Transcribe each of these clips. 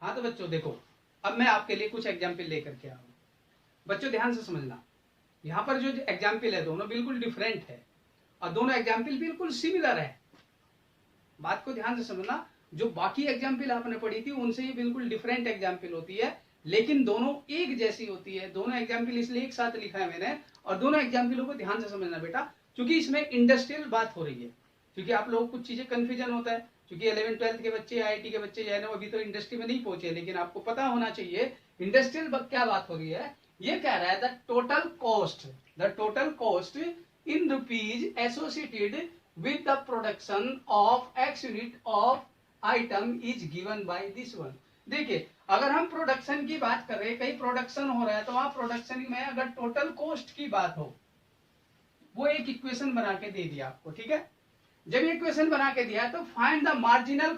हाँ तो बच्चों देखो, अब मैं आपके लिए कुछ एग्जाम्पल लेकर के आऊँ। बच्चों ध्यान से समझना, यहाँ पर जो एग्जाम्पल है दोनों बिल्कुल डिफरेंट है और दोनों एग्जाम्पल बिल्कुल सिमिलर है। बात को ध्यान से समझना, जो बाकी एग्जाम्पल आपने पढ़ी थी उनसे ये बिल्कुल डिफरेंट एग्जाम्पल होती है, लेकिन दोनों एक जैसी होती है। दोनों एग्जाम्पल इसलिए एक साथ लिखा है मैंने, और दोनों एग्जाम्पलों को ध्यान से समझना बेटा, क्योंकि इसमें इंडस्ट्रियल बात हो रही है। क्योंकि आप लोगों को कुछ चीजें कंफ्यूजन होता है, क्योंकि 11th-12th के बच्चे, IIT के बच्चे जो है ना, अभी तो इंडस्ट्री में नहीं पहुंचे, लेकिन आपको पता होना चाहिए इंडस्ट्रियल क्या बात हो रही है। ये कह रहा है the total cost in rupees associated with the production of x unit of item is given by this one। देखिए, अगर हम प्रोडक्शन की बात कर रहे हैं, कहीं प्रोडक्शन हो रहा है, तो वहां प्रोडक्शन में अगर टोटल कॉस्ट की बात हो, वो एक इक्वेशन बना के दे दिया आपको, ठीक है। जब इक्वेशन बना के दिया तो फाइंड द मार्जिनल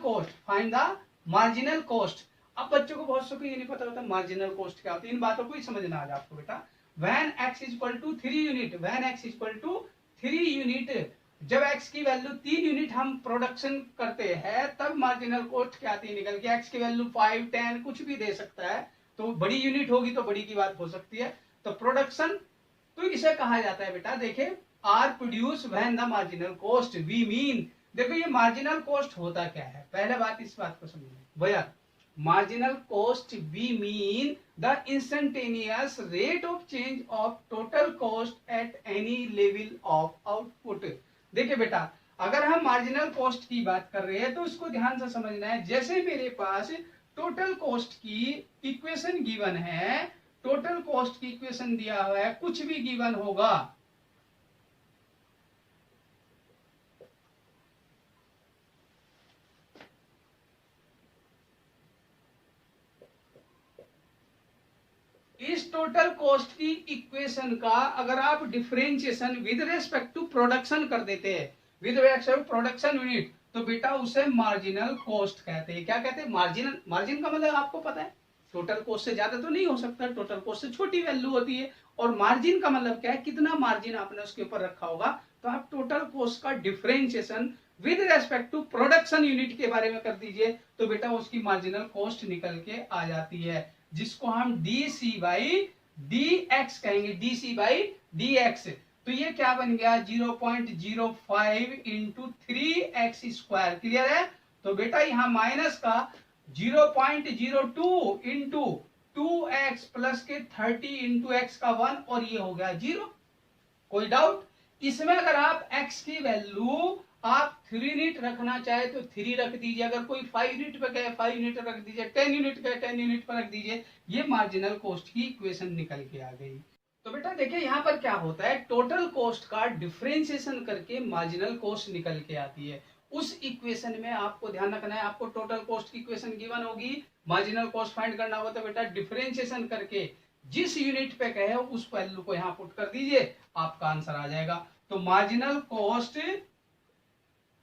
कॉस्ट। अब बच्चों को बहुत से को ये नहीं पता होता मार्जिनल कॉस्ट क्या होती है, इन बातों को ही समझना आज आपको बेटा। When x equal to 3 unit, जब x की वैल्यू 3 यूनिट हम प्रोडक्शन करते हैं, तब मार्जिनल कॉस्ट क्या आती है निकल के। x की वैल्यू 5, 10 कुछ भी दे सकता है, तो बड़ी यूनिट होगी तो बड़ी की बात हो सकती है। तो प्रोडक्शन, तो इसे कहा जाता है बेटा, देखे are produce when the marginal cost we mean. देखो ये मार्जिनल कॉस्ट होता क्या है, पहले बात इस बात को समझिए भैया। Marginal cost we mean the instantaneous rate of change of total cost at any level of output. देखिए बेटा, अगर हम मार्जिनल कॉस्ट की बात कर रहे हैं तो इसको ध्यान से समझना है। जैसे मेरे पास टोटल कॉस्ट की इक्वेशन गिवन है, टोटल कॉस्ट की इक्वेशन दिया हुआ है, कुछ भी गिवन होगा, इस टोटल कॉस्ट की इक्वेशन का अगर आप differentiation with respect to production कर देते हैं, with respect to production unit, तो बेटा उसे मार्जिनल कॉस्ट कहते हैं। क्या कहते हैं? मार्जिनल। मार्जिन का मतलब आपको पता है, टोटल कॉस्ट से ज्यादा तो नहीं हो सकता, टोटल कॉस्ट से छोटी वैल्यू होती है। और मार्जिन का मतलब क्या है, कितना मार्जिन आपने उसके ऊपर रखा होगा। तो आप टोटल कॉस्ट का differentiation with respect to production unit के बारे में कर दीजिए, तो बेटा उसकी मार्जिनल कॉस्ट निकल के आ जाती है, जिसको हम DC बाई dx कहेंगे, DC बाई dx। तो ये क्या बन गया, 0.05 इंटू 3x स्क्वायर। क्लियर है? तो बेटा यहाँ माइनस का 0.02 इंटू 2x प्लस के 30 इंटू x का 1, और ये हो गया 0। कोई डाउट? इसमें अगर आप x की वैल्यू आप 3 यूनिट रखना चाहे तो 3 रख दीजिए, अगर कोई 5 यूनिट पे गए 5 यूनिट रख दीजिए, 10 यूनिट गए 10 यूनिट पर रख दीजिए। ये मार्जिनल कॉस्ट की इक्वेशन निकल के आ गई। तो बेटा देखिए यहाँ पर क्या होता है, टोटल कॉस्ट का डिफरेंशिएशन करके मार्जिनल कॉस्ट निकल के आती है। उस इक्वेशन में आपको ध्यान रखना है, आपको टोटल कॉस्ट की इक्वेशन गिवन होगी, मार्जिनल कॉस्ट फाइंड करना होगा, तो बेटा डिफरेंशिएशन करके जिस यूनिट पे कहे उस वैल्यू को यहाँ पुट कर दीजिए, आपका आंसर आ जाएगा। तो मार्जिनल कॉस्ट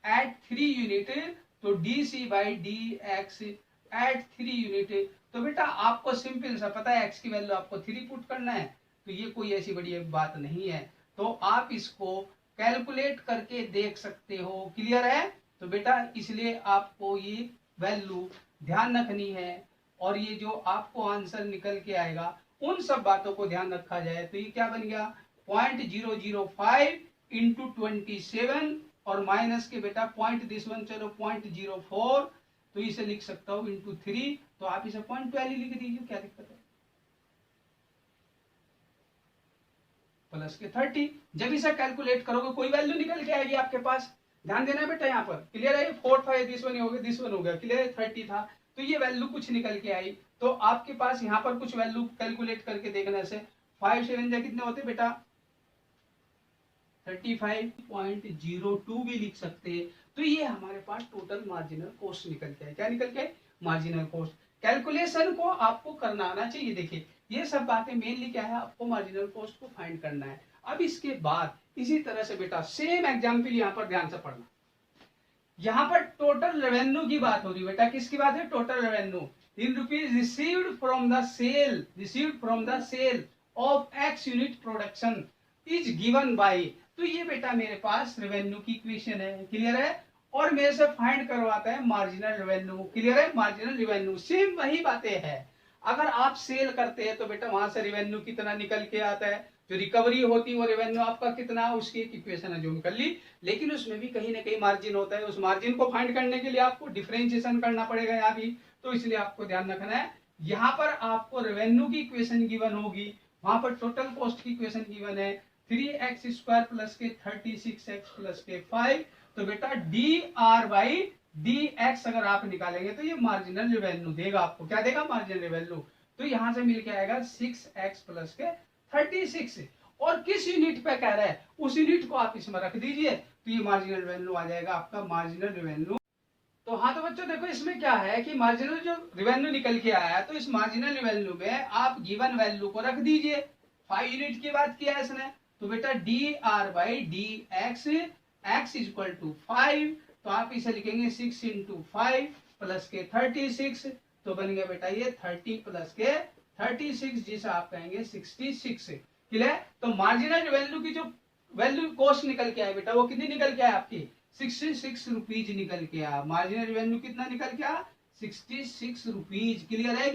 एट 3 यूनिट, तो DC by dx at 3 unit. तो बेटा आपको सिंपल सा पता है, x की वैल्यू आपको 3 पुट करना है, तो ये कोई ऐसी बड़ी बात नहीं है, तो आप इसको कैलकुलेट करके देख सकते हो। क्लियर है? तो बेटा इसलिए आपको ये वैल्यू ध्यान रखनी है, और ये जो आपको आंसर निकल के आएगा उन सब बातों को ध्यान रखा जाए। तो ये क्या बन गया, 0.005 इंटू 27, और माइनस के बेटा पॉइंट दिस वन, चलो 0.04, तो इसे लिख सकता हूं इंटू 3, तो आप इसे 0.12 लिख दीजिए, क्या दिक्कत है। प्लस के 30, जब इसे कैलकुलेट करोगे कोई वैल्यू निकल के आएगी आपके पास। ध्यान देना बेटा यहाँ पर। क्लियर है? 4, 5 दिस वन हो गया, दिस वन हो गया। क्लियर है? 30 था, तो ये वैल्यू कुछ निकल के आई, तो आपके पास यहाँ पर कुछ वैल्यू कैलकुलेट करके देखने से 5 7 कितने होते बेटा, 35.02 भी लिख सकते हैं। तो ये हमारे पास टोटल मार्जिनल कॉस्ट निकल के है। क्या निकल के? Marginal cost. कैलकुलेशन को आपको करना आना चाहिए। देखिए ये सब बातें मेनली क्या है, आपको मार्जिनल कॉस्ट को फाइंड करना है। अब इसके बाद इसी तरह से बेटा सेम एग्जाम्पल यहाँ पर ध्यान से पढ़ना। यहाँ पर टोटल रेवेन्यू की बात हो रही है बेटा, किसकी बात है? Total revenue in rupees received from the sale of x unit production is given by. तो ये बेटा मेरे पास रेवेन्यू की इक्वेशन है। क्लियर है? और मेरे से फाइंड करवाता है मार्जिनल रेवेन्यू। क्लियर है? मार्जिनल रेवेन्यू सेम वही बातें हैं। अगर आप सेल करते हैं तो बेटा वहां से रेवेन्यू कितना निकल के आता है, जो रिकवरी होती है वो रेवेन्यू आपका कितना, उसकी एक इक्वेशन जो कर ली। लेकिन उसमें भी कहीं ना कहीं मार्जिन होता है, उस मार्जिन को फाइंड करने के लिए आपको डिफरेंशिएशन करना पड़ेगा यहाँ भी। तो इसलिए आपको ध्यान रखना है, यहाँ पर आपको रेवेन्यू की इक्वेशन गिवन होगी, वहां पर टोटल कॉस्ट की इक्वेशन गिवन है 3x² प्लस के 36x प्लस के 5। तो बेटा d r by d x अगर आप निकालेंगे तो ये मार्जिनल रेवेन्यू देगा आपको। क्या देगा? Marginal revenue. तो यहां से मिल के आएगा 6x प्लस के 36। और किस यूनिट पे कह रहा है उस यूनिट को आप इसमें रख दीजिए, तो ये मार्जिनल रेवेन्यू आ जाएगा आपका मार्जिनल रेवेन्यू। तो हाँ, तो बच्चों देखो इसमें क्या है कि मार्जिनल जो रेवेन्यू निकल के आया है, तो इस मार्जिनल रेवेन्यू में आप गिवन वैल्यू को रख दीजिए। 5 यूनिट की बात किया है इसने, तो बेटा d r by d x, x equal to 5। तो आप इसे लिखेंगे 6 इंटू 5 प्लस के 36। तो बन गया बेटा ये 30 प्लस के 36, जिसे आप कहेंगे 66। क्लियर? तो मार्जिनल रेवेन्यू की जो वैल्यू कॉस्ट निकल के आया बेटा, वो कितनी निकल के आया आपकी? 66 रुपीज निकल के आया। मार्जिनल रेवेन्यू कितना निकल के आया? 66 रुपीज। क्लियर है?